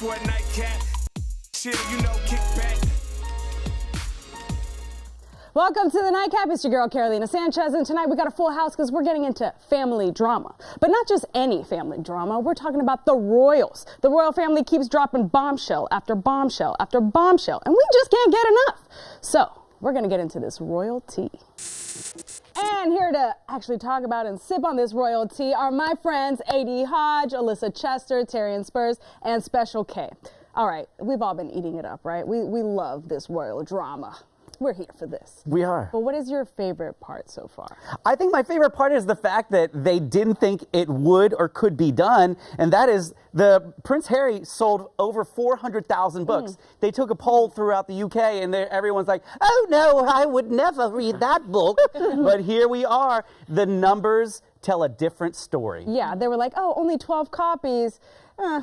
for a nightcap. Chill, you know, kick back. Welcome to the Nightcap. It's your girl, Carolina Sanchez, and tonight we got a full house because we're getting into family drama. But not just any family drama. We're talking about the royals. The royal family keeps dropping bombshell after bombshell after bombshell, and we just can't get enough. So we're going to get into this royal tea. And here to actually talk about and sip on this royal tea are my friends A.D. Hodge, Alyssa Chester, Terrian Spurs, and Special K. All right, we've all been eating it up, right? We love this royal drama. We're here for this. We are. But what is your favorite part so far? I think my favorite part is the fact that they didn't think it would or could be done, and that is the Prince Harry sold over 400,000 books. They took a poll throughout the UK, and everyone's like, oh no, I would never read that book. But here we are. The numbers tell a different story. Yeah, they were like, oh, only 12 copies.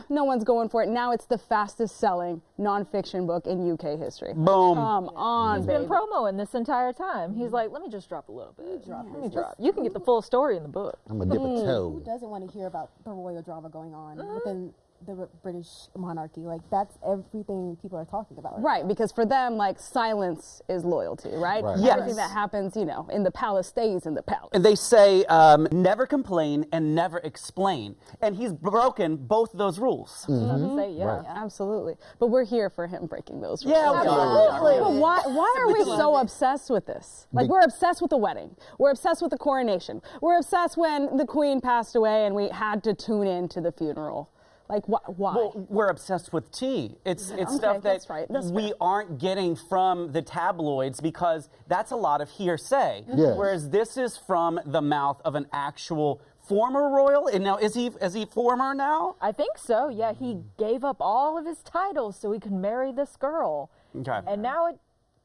No one's going for it. Now it's the fastest selling nonfiction book in UK history. Boom. Come on, He's baby. been promoing this entire time. He's like, let me just drop a little bit. Let me drop. You can get the full story in the book. I'm gonna dip a toe. Who doesn't want to hear about the royal drama going on within the British monarchy? Like, that's everything people are talking about. Right, because for them, like, silence is loyalty, right? Yes. Everything that happens, you know, in the palace stays in the palace. And they say never complain and never explain. And he's broken both of those rules. Say, yeah. Right. Absolutely. But we're here for him breaking those rules. Yeah, we are. But why are we so obsessed with this? Like, we're obsessed with the wedding. We're obsessed with the coronation. We're obsessed when the queen passed away and we had to tune in to the funeral. Like, why? Well, we're obsessed with tea. It's stuff that that's right. That's we fair. aren't getting from the tabloids because that's a lot of hearsay. Yes. Whereas this is from the mouth of an actual former royal. And now, is he former now? I think so. Yeah, he gave up all of his titles so he could marry this girl. Okay. And now it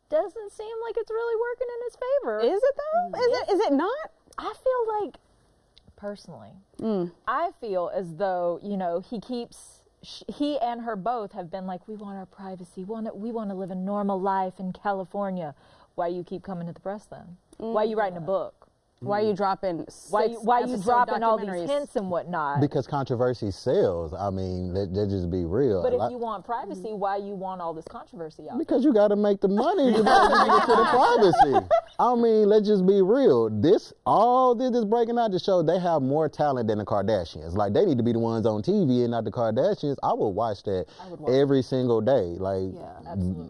doesn't seem like it's really working in his favor. Is it though? Is it not? I feel like, personally, I feel as though, you know, he and her both have been like, we want our privacy. We want to live a normal life in California. Why you keep coming to the press then? Why you writing a book? Why are you dropping Why you six-episode dropping all these documentaries? hints and whatnot? Because controversy sells. I mean, let's just be real. But if you want privacy, why you want all this controversy out? Because you got to make the money to get to the privacy. I mean, let's just be real. All this is breaking out to show they have more talent than the Kardashians. Like, they need to be the ones on TV and not the Kardashians. I would watch that every single day. Like,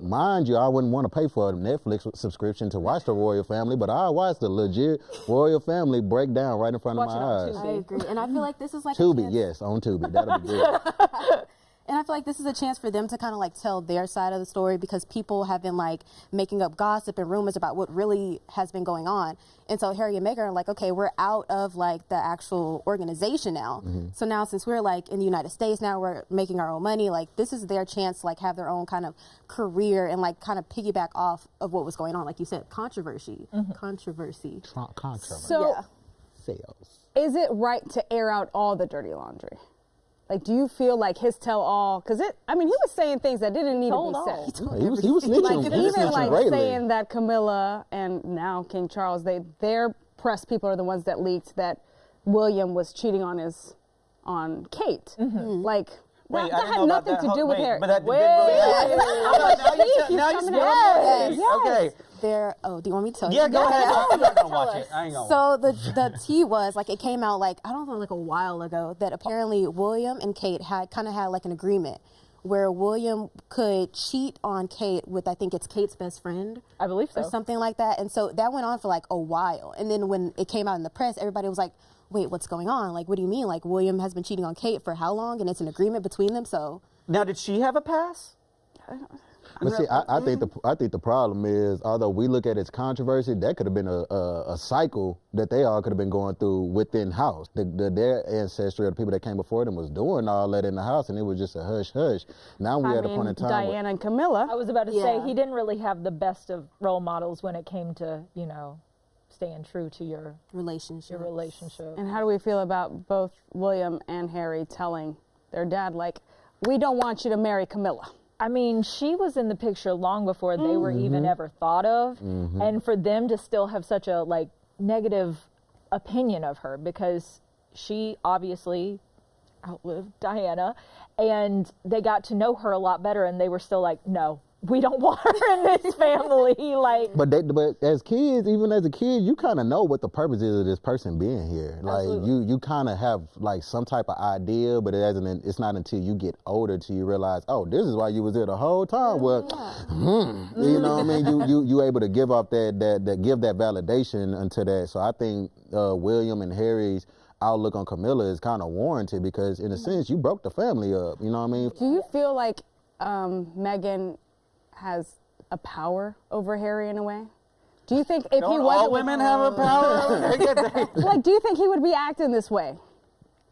mind you, I wouldn't want to pay for a Netflix subscription to watch the royal family, but I watch the legit royal family break down right in front of my eyes. I agree. And I feel like this is like Tubi, yes, on Tubi. That'll be good. And I feel like this is a chance for them to kind of like tell their side of the story, because people have been like making up gossip and rumors about what really has been going on. And so Harry and Meghan are like, okay, we're out of like the actual organization now. So now, since we're like in the United States now, we're making our own money. Like, this is their chance to like have their own kind of career and like kind of piggyback off of what was going on. Like you said, controversy. Controversy. So, Sales. is it right to air out all the dirty laundry? Like, do you feel like his tell-all? Because he was saying things that didn't need to be said. He was snitching. Like, He was even snitching like greatly. saying that Camilla and now King Charles, their press people are the ones that leaked that William was cheating on Kate. Like, Wait, that had nothing to do with Harry. But that didn't really Now you're yes. Okay. Do you want me to tell you? Yeah, go ahead. I'm not going to watch it. I ain't going to So the tea was, like, it came out, like, I don't know, like a while ago, that apparently William and Kate had like an agreement where William could cheat on Kate with, I think it's Kate's best friend. I believe so. Or something like that. And so that went on for like a while. And then when it came out in the press, everybody was like, wait, what's going on? Like, what do you mean? Like, William has been cheating on Kate for how long? And it's an agreement between them, so. Now, did she have a pass? But see, I think the problem is, although we look at it as controversy, that could have been a cycle that they all could have been going through within house. Their ancestry or the people that came before them was doing all that in the house, and it was just a hush hush. Now we're at a point in time. Diana and Camilla. I was about to say, he didn't really have the best of role models when it came to, you know, staying true to your relationship. And how do we feel about both William and Harry telling their dad, like, we don't want you to marry Camilla? I mean, she was in the picture long before they were even ever thought of. And for them to still have such a, like, negative opinion of her, because she obviously outlived Diana, and they got to know her a lot better, and they were still like, no, we don't want her in this family. Like, But as kids, even as a kid, you kind of know what the purpose is of this person being here. Like you kind of have like some type of idea, but it's not until you get older till you realize, oh, this is why you was there the whole time. Well, you know what I mean? You able to give off that give that validation unto that. So I think William and Harry's outlook on Camilla is kind of warranted because in a sense you broke the family up. You know what I mean? Do you feel like Meghan has a power over Harry in a way? Do you think if he wasn't all women have a power? like, do you think he would be acting this way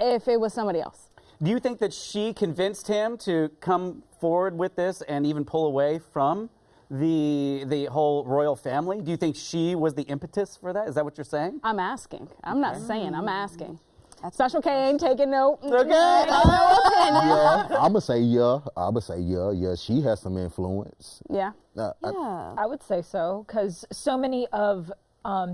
if it was somebody else? Do you think that she convinced him to come forward with this and even pull away from the whole royal family? Do you think she was the impetus for that? Is that what you're saying? I'm asking. I'm not saying. I'm asking. Special K ain't taking note. Okay. Yeah, I'ma say yeah. Yeah, she has some influence. Yeah. I would say so, because so many of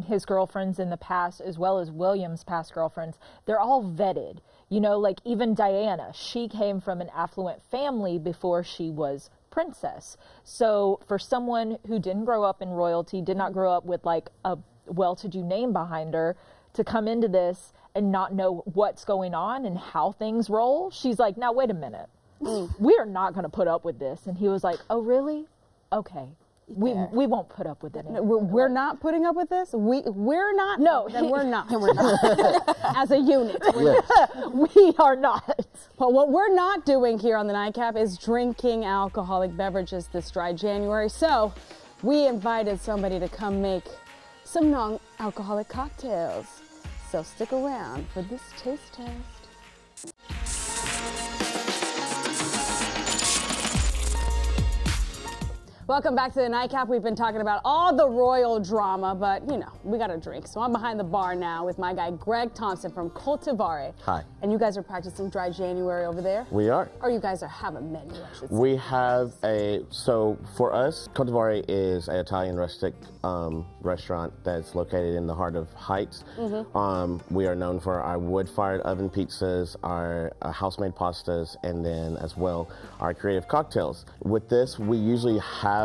his girlfriends in the past, as well as William's past girlfriends, they're all vetted. You know, like even Diana, she came from an affluent family before she was princess. So for someone who didn't grow up in royalty, did not grow up with like a well-to-do name behind her, to come into this and not know what's going on and how things roll, she's like, now wait a minute, we are not going to put up with this. And he was like, oh really? Okay, we won't put up with it anymore. We're not putting up with this. We're not. No, then we're not. We're not. As a unit, we are not. But what we're not doing here on the Nightcap is drinking alcoholic beverages this dry January. So we invited somebody to come make some non-alcoholic cocktails. So stick around for this taste test. Welcome back to the Nightcap. We've been talking about all the royal drama, but you know, we got a drink. So I'm behind the bar now with my guy, Greg Thompson from Cultivare. Hi. And you guys are practicing dry January over there? We are. Or you guys have a menu, I should say. We have so for us, Cultivare is an Italian rustic restaurant that's located in the heart of Heights. We are known for our wood-fired oven pizzas, our house-made pastas, and then as well, our creative cocktails. With this, we usually have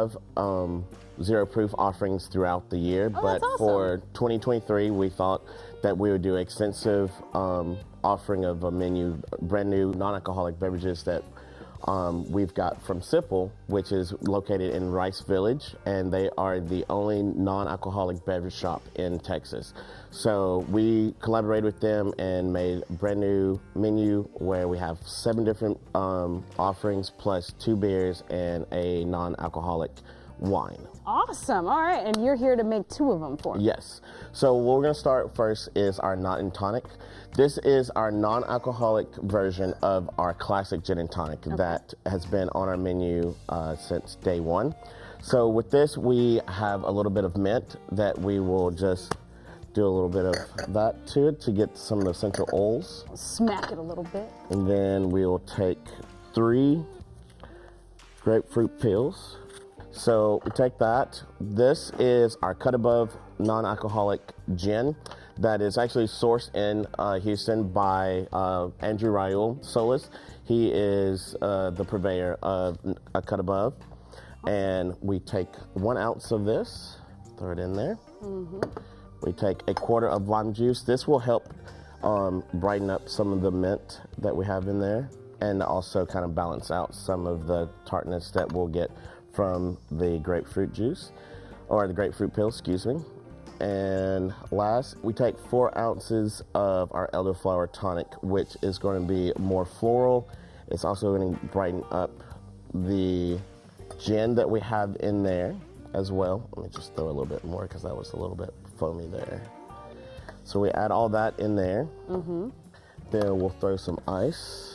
zero proof offerings throughout the year, but awesome. For 2023, we thought that we would do extensive offering of a menu, brand new non-alcoholic beverages that we've got from Sipple, which is located in Rice Village, and they are the only non-alcoholic beverage shop in Texas. So we collaborated with them and made a brand new menu where we have 7 different offerings plus 2 beers and a non-alcoholic wine. Awesome. All right. And you're here to make 2 of them for me. Yes. So what we're going to start first is our Not and Tonic. This is our non-alcoholic version of our classic gin and tonic that has been on our menu since day one. So with this, we have a little bit of mint that we will just do a little bit of that to it to get some of the essential oils. Smack it a little bit. And then we'll take 3 grapefruit peels. So we take that. This is our Cut Above non-alcoholic gin that is actually sourced in Houston by Andrew Raul Solis. He is the purveyor of a Cut Above. And we take 1 ounce of this, throw it in there. We take a 1/4 of lime juice. This will help brighten up some of the mint that we have in there and also kind of balance out some of the tartness that we'll get from the grapefruit juice, or the grapefruit peel, excuse me. And last, we take 4 ounces of our elderflower tonic, which is going to be more floral. It's also going to brighten up the gin that we have in there as well. Let me just throw a little bit more because that was a little bit foamy there. So we add all that in there. Then we'll throw some ice.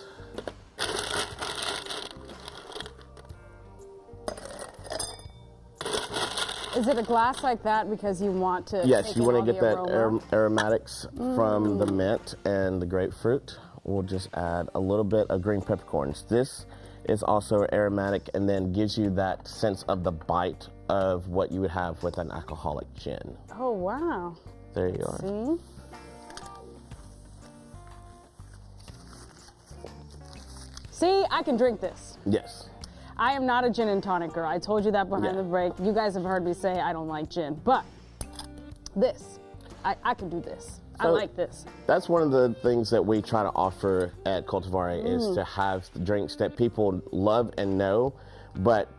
Is it a glass like that because you want to? Yes, you want to get that aroma? aromatics from the mint and the grapefruit. We'll just add a little bit of green peppercorns. This is also aromatic and then gives you that sense of the bite of what you would have with an alcoholic gin. Oh, wow. There you are. See? See, I can drink this. Yes. I am not a gin and tonic girl. I told you that behind the break. You guys have heard me say I don't like gin, but this, I can do this. I like this. That's one of the things that we try to offer at Cultivare is to have drinks that people love and know, but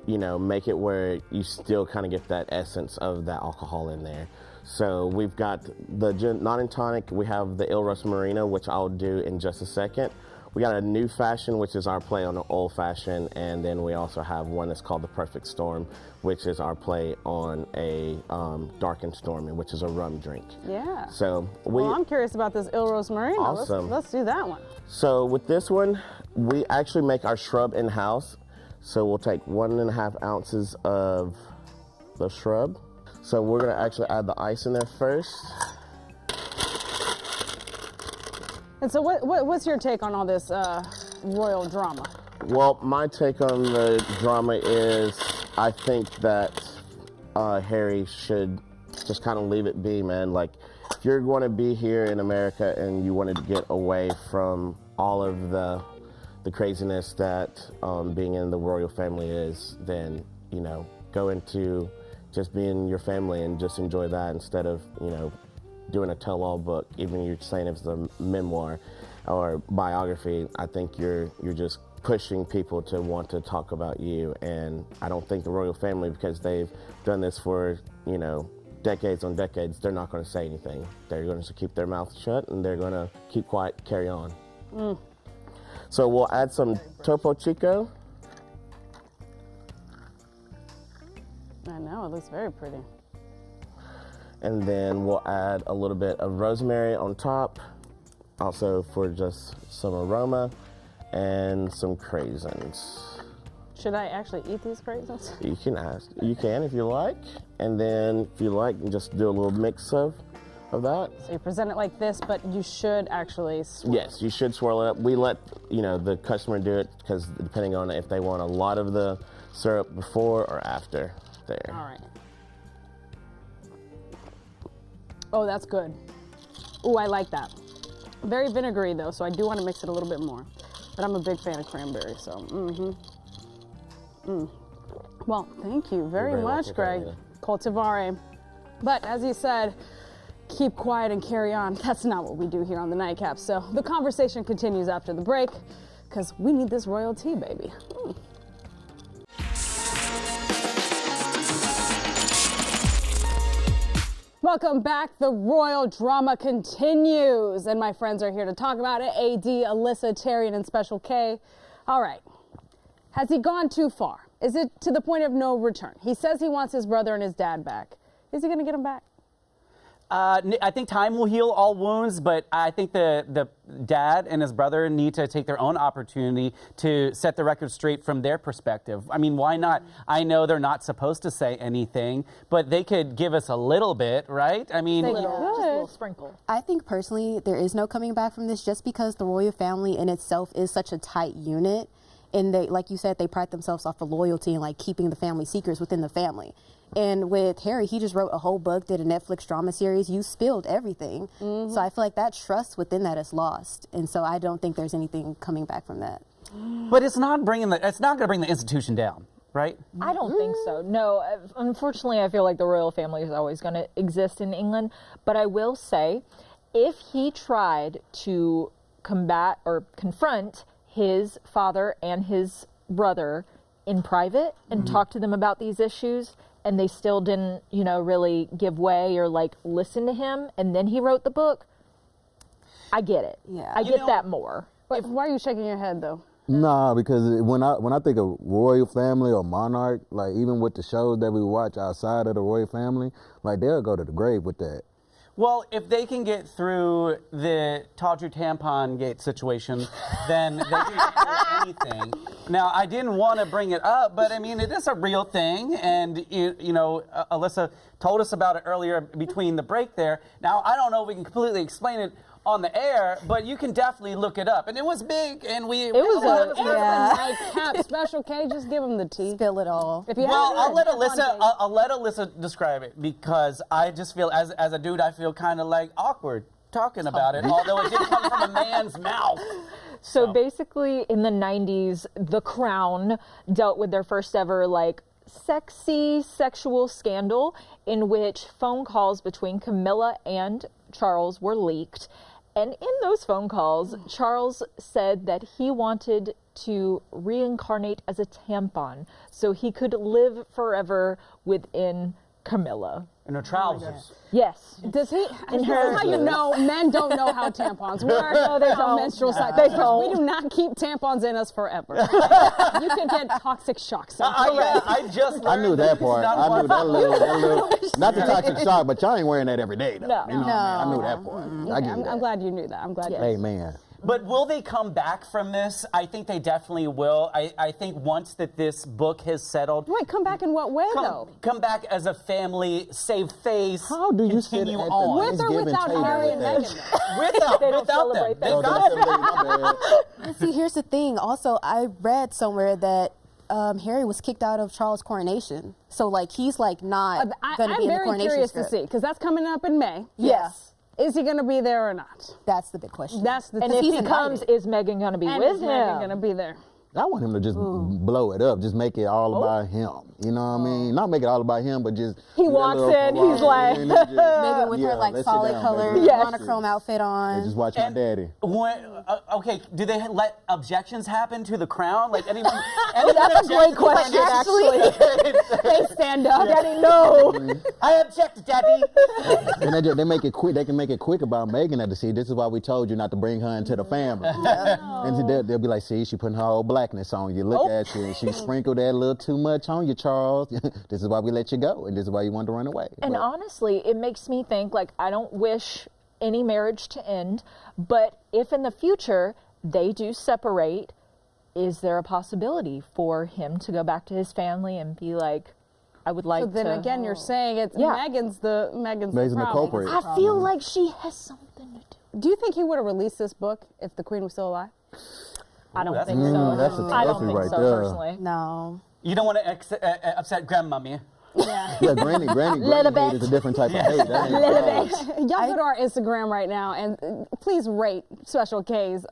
you know, make it where you still kind of get that essence of that alcohol in there. So we've got the gin, non and tonic. We have the Il Rosmarino, which I'll do in just a second. We got a new fashion, which is our play on the old fashioned, and then we also have one that's called the Perfect Storm, which is our play on a dark and stormy, which is a rum drink. Yeah. So well, I'm curious about this Il Rosmarino. Awesome. Let's do that one. So with this one, we actually make our shrub in house. So we'll take 1.5 ounces of the shrub. So we're gonna actually add the ice in there first. And so what's your take on all this royal drama? Well, my take on the drama is I think that Harry should just kind of leave it be, man. Like, if you're going to be here in America and you wanted to get away from all of the craziness that being in the royal family is, then, you know, go into just being your family and just enjoy that instead of, you know, doing a tell-all book. Even you're saying it's a memoir or biography, I think you're just pushing people to want to talk about you. And I don't think the royal family, because they've done this for, you know, decades on decades, they're not going to say anything. They're going to keep their mouth shut and they're going to keep quiet, carry on. So we'll add some Topo Chico. I know, it looks very pretty. And then we'll add a little bit of rosemary on top, also for just some aroma, and some craisins. Should I actually eat these craisins? You can ask. You can if you like. And then if you like, just do a little mix of that. So you present it like this, but you should actually swirl. Yes, you should swirl it up. We let, you know, the customer do it because depending on if they want a lot of the syrup before or after there. All right. Oh, that's good. Oh, I like that. Very vinegary though, so I do want to mix it a little bit more. But I'm a big fan of cranberry, so Well, thank you very much, Greg. Cultivare. But as you said, keep quiet and carry on. That's not what we do here on the Nightcap. So the conversation continues after the break, because we need this royal tea, baby. Welcome back. The royal drama continues, and my friends are here to talk about it. AD, Alyssa, Tyrion, and Special K. All right. Has he gone too far? Is it to the point of no return? He says he wants his brother and his dad back. Is he going to get them back? I think time will heal all wounds, but I think the dad and his brother need to take their own opportunity to set the record straight from their perspective. I mean, why not? I know they're not supposed to say anything, but they could give us a little bit, right? I mean, just a little sprinkle. I think personally there is no coming back from this, just because the royal family in itself is such a tight unit. And they, like you said, they pride themselves off of loyalty and like keeping the family secrets within the family. And with Harry, he just wrote a whole book, did a Netflix drama series. You spilled everything. So I feel like that trust within that is lost. And so I don't think there's anything coming back from that. but it's not going to bring the institution down, right? I don't think so. No, unfortunately, I feel like the royal family is always going to exist in England. But I will say, if he tried to combat or confront his father and his brother in private and talk to them about these issues, and they still didn't, you know, really give way or like listen to him, and then he wrote the book, I get it. Yeah. I get that more. But why are you shaking your head though? Nah, because when I think of royal family or monarch, like even with the shows that we watch outside of the royal family, like they'll go to the grave with that. Well, if they can get through the Tawdry Tampon Gate situation, then they can get through anything. Now, I didn't want to bring it up, but I mean, it is a real thing, and you know, Alyssa told us about it earlier between the break there. Now, I don't know if we can completely explain it on the air, but you can definitely look it up. And it was big, and it was a Nightcap Special K, just give him the tea. Spill it all. If you Well, haven't I'll heard, let Alyssa describe it, because I just feel, as a dude, I feel kind of like awkward talking about it, although it did come from a man's mouth. So basically, in the 90s, The Crown dealt with their first ever, like, sexy sexual scandal in which phone calls between Camilla and Charles were leaked. And in those phone calls, Charles said that he wanted to reincarnate as a tampon so he could live forever within Camilla. In her trousers. Yes. Does he? This is how you know men don't know how tampons work. No, they don't. Menstrual cycle. They don't. We do not keep tampons in us forever. You can get toxic shock. I knew that part. I knew that little, not the toxic shock, but y'all ain't wearing that every day, though. No. You know what I mean? I knew that part. I get that. I'm glad you knew that. I'm glad. Hey, man. But will they come back from this? I think they definitely will. I think once that this book has settled. Wait, come back in what way, though? Come back as a family, save face. How do you sit continue at the on? With or Thanksgiving without table Harry and with Meghan? Without them. celebrate They've Oh, got that's my bad. See, here's the thing. Also, I read somewhere that Harry was kicked out of Charles' coronation. So, like, he's, like, not going to I'm be in the very coronation curious script. to see, because that's coming up in May. Yes. Is he going to be there or not? That's the big question. That's the And thing. if he's he comes, invited. is Meghan going to be And with is Meghan him? going to be there? I want him to just blow it up, just make it all about him. You know what I mean? Not make it all about him, but just He do that walks little in, he's like, and just- Maybe with her, yeah, like, let's sit solid down, color, baby. Yes. monochrome outfit on. Just watch my daddy. Okay, do they let objections happen to the crown? Like anyone? That's a great question, actually. They stand up. Daddy, no. I object, Daddy. And they make it quick. They can make it quick about Meghan at the see. This is why we told you not to bring her into the family. And they'll be like, see, she putting her old blackness on you. Look at you. And she sprinkled that a little too much on you, Charles. This is why we let you go, and this is why you wanted to run away. And But honestly, it makes me think, like, I don't wish any marriage to end, but if in the future they do separate, is there a possibility for him to go back to his family and be like, I would like So then to... again, you're saying it's Yeah. Meghan's the Meghan's the problem. culprit. I feel like she has something to do. Do you think he would have released this book if the Queen was still alive? I don't that's think a- so. that's a I don't toughie think right so, there. personally. No. You don't want to upset grandmummy. yeah, Granny Little hate bit. is a different type of hate. That ain't Y'all go to our Instagram right now and please rate Special K's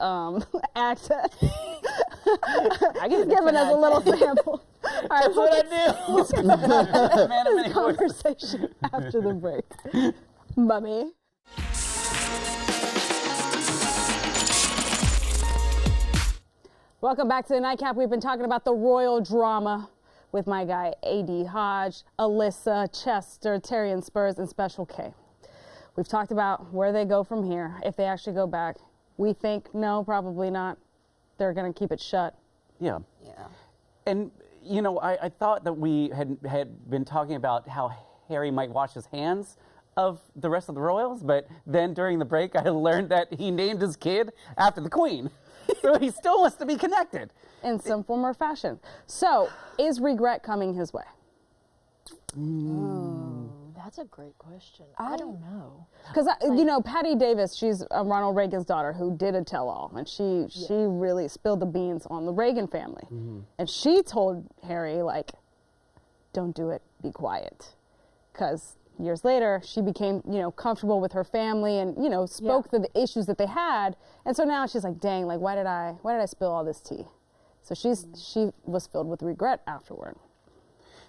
access. He's giving us a little sample. All right, That's what I do. Man of many voices. conversation after the break. Mummy. Welcome back to the Nightcap. We've been talking about the royal drama with my guy A.D. Hodge, Alyssa, Chester, Terry and Spurs, and Special K. We've talked about where they go from here, if they actually go back. We think, no, probably not. They're going to keep it shut. Yeah. Yeah. And, you know, I thought that we had been talking about how Harry might wash his hands of the rest of the royals, but then during the break I learned that he named his kid after the Queen. So he still wants to be connected. In some form or fashion. So, is regret coming his way? That's a great question. I don't know. Because, you know, Patty Davis, she's Ronald Reagan's daughter who did a tell-all, and she really spilled the beans on the Reagan family. And she told Harry, like, don't do it, be quiet. Because years later, she became, you know, comfortable with her family and, you know, spoke to the issues that they had. And so now she's like, dang, like, why did I spill all this tea? So she was filled with regret afterward.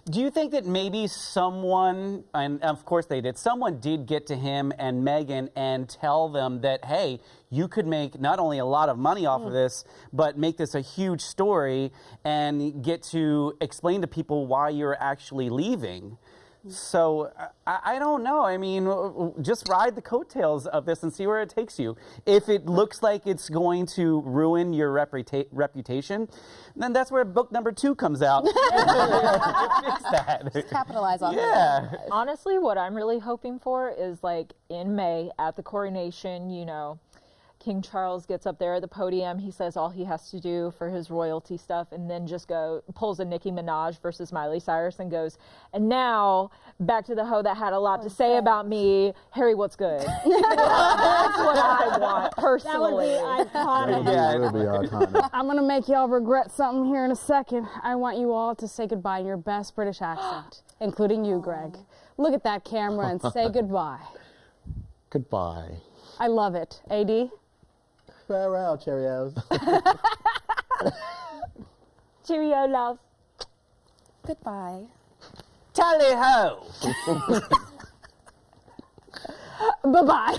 Do you think that maybe someone, and of course they did, someone did get to him and Meghan and tell them that, hey, you could make not only a lot of money off of this, but make this a huge story and get to explain to people why you're actually leaving? So I don't know. I mean, just ride the coattails of this and see where it takes you. If it looks like it's going to ruin your reputation, then that's where book number 2 comes out. Fix that. Just capitalize on Yeah. Honestly, what I'm really hoping for is, like, in May at the coronation, you know, King Charles gets up there at the podium. He says all he has to do for his royalty stuff, and then just pulls a Nicki Minaj versus Miley Cyrus and goes, and now back to the hoe that had a lot to say about me. Harry, what's good? That's what I want personally. That would be iconic. I'm going to make y'all regret something here in a second. I want you all to say goodbye in your best British accent, including you, Greg. Look at that camera and say goodbye. Goodbye. I love it. AD? Farewell, Cheerios. Cheerio, love. Goodbye. Tally ho! Bye-bye.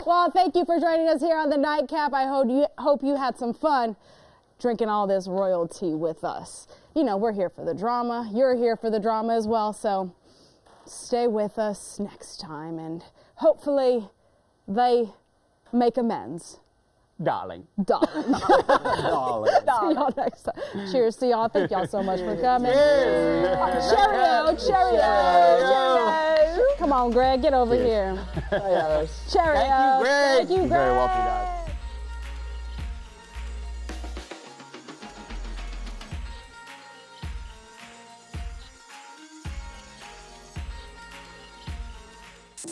Well, thank you for joining us here on the Nightcap. I hope you had some fun drinking all this royalty with us. You know, we're here for the drama. You're here for the drama as well, so stay with us next time, and hopefully they make amends. Darling. Darling. Darling. See y'all next time. Cheers to y'all. Thank y'all so much for coming. Cheers. Cheerio, cheerio. Come on, Greg, get over here. Cheerio. Thank you, Greg. Thank you, You're very Greg. welcome, guys.